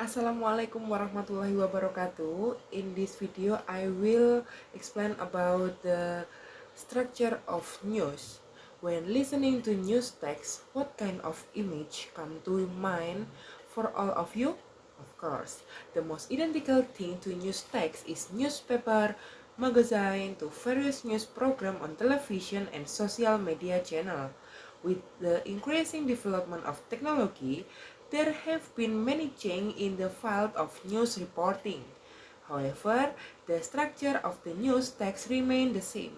Assalamualaikum warahmatullahi wabarakatuh. In this video, I will explain about the structure of news. When listening to news text, what kind of image come to mind for all of you? Of course, the most identical thing to news text is newspaper, magazine, to various news program on television and social media channel. With the increasing development of technology, there have been many changes in the field of news reporting. However, the structure of the news text remains the same.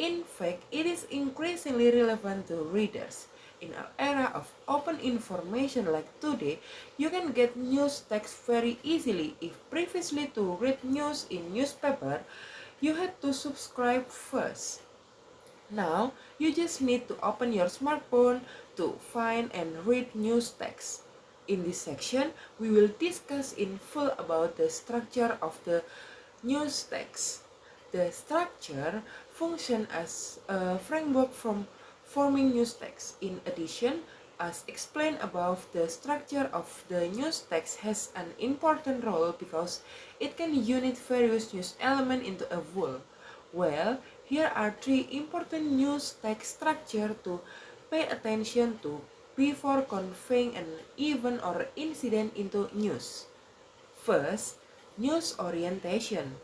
In fact, it is increasingly relevant to readers. In an era of open information like today, you can get news text very easily. If previously to read news in newspaper, you had to subscribe first. Now, you just need to open your smartphone to find and read news text. In this section, we will discuss in full about the structure of the news text. The structure functions as a framework for forming news text. In addition, as explained above, the structure of the news text has an important role because it can unite various news elements into a whole. Well, here are three important news text structure to pay attention to before conveying an event or incident into news. First, news orientation.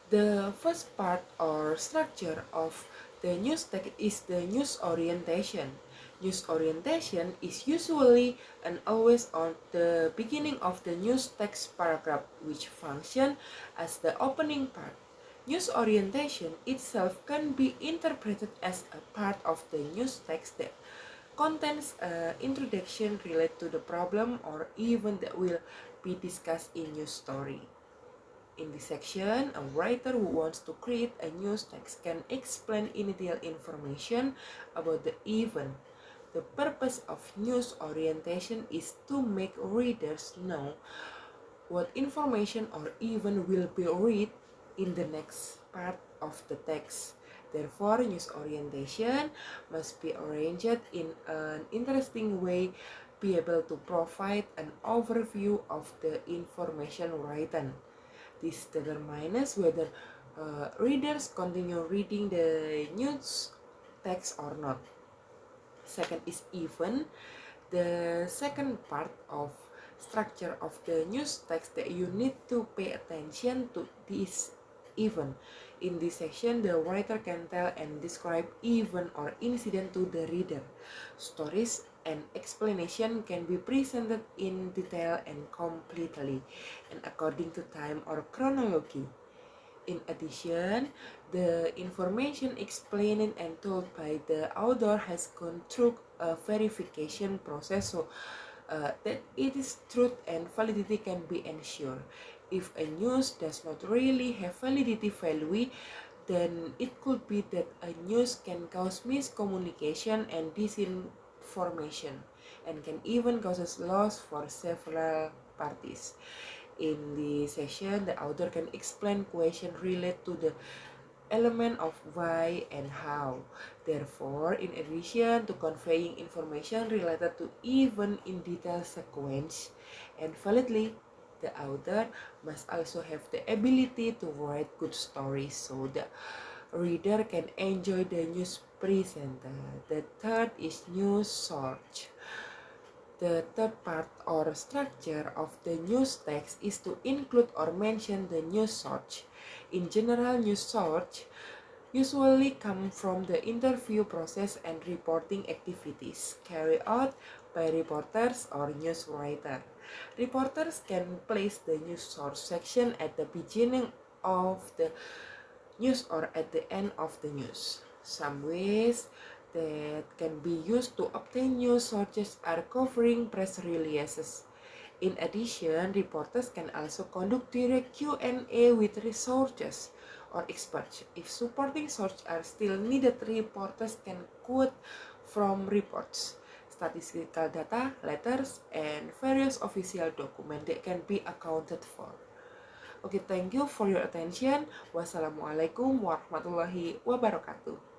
The first part or structure of the news text is the news orientation. News orientation is usually and always on the beginning of the news text paragraph, which function as the opening part. News orientation itself can be interpreted as a part of the news text that contains an introduction related to the problem or event that will be discussed in news story. In this section, a writer who wants to create a news text can explain in detail information about the event. The purpose of news orientation is to make readers know what information or event will be read in the next part of the text. Therefore, news orientation must be arranged in an interesting way, be able to provide an overview of the information written. This determines whether readers continue reading the news text or not. Second is event. The second part of structure of the news text that you need to pay attention to this event. In this section, the writer can tell and describe event or incident to the reader. Stories and explanation can be presented in detail and completely, and according to time or chronology. In addition, the information explained and told by the author has gone through a verification process so that its truth and validity can be ensured. If a news does not really have validity value, then it could be that a news can cause miscommunication and disinformation and can even cause loss for several parties. In the session, the author can explain questions related to the element of why and how. Therefore, in addition to conveying information related to event in detail sequence and validly, the author must also have the ability to write good stories so the reader can enjoy the news presented. The third is news source. The third part or structure of the news text is to include or mention the news source. In general, news source usually come from the interview process and reporting activities carried out by reporters or news writer. Reporters can place the news source section at the beginning of the news or at the end of the news. Some ways that can be used to obtain news sources are covering press releases. In addition, reporters can also conduct direct Q&A with researchers or experts. If supporting sources are still needed, reporters can quote from reports, statistical data, letters, and various official documents that can be accounted for. Okay, thank you for your attention. Wassalamualaikum warahmatullahi wabarakatuh.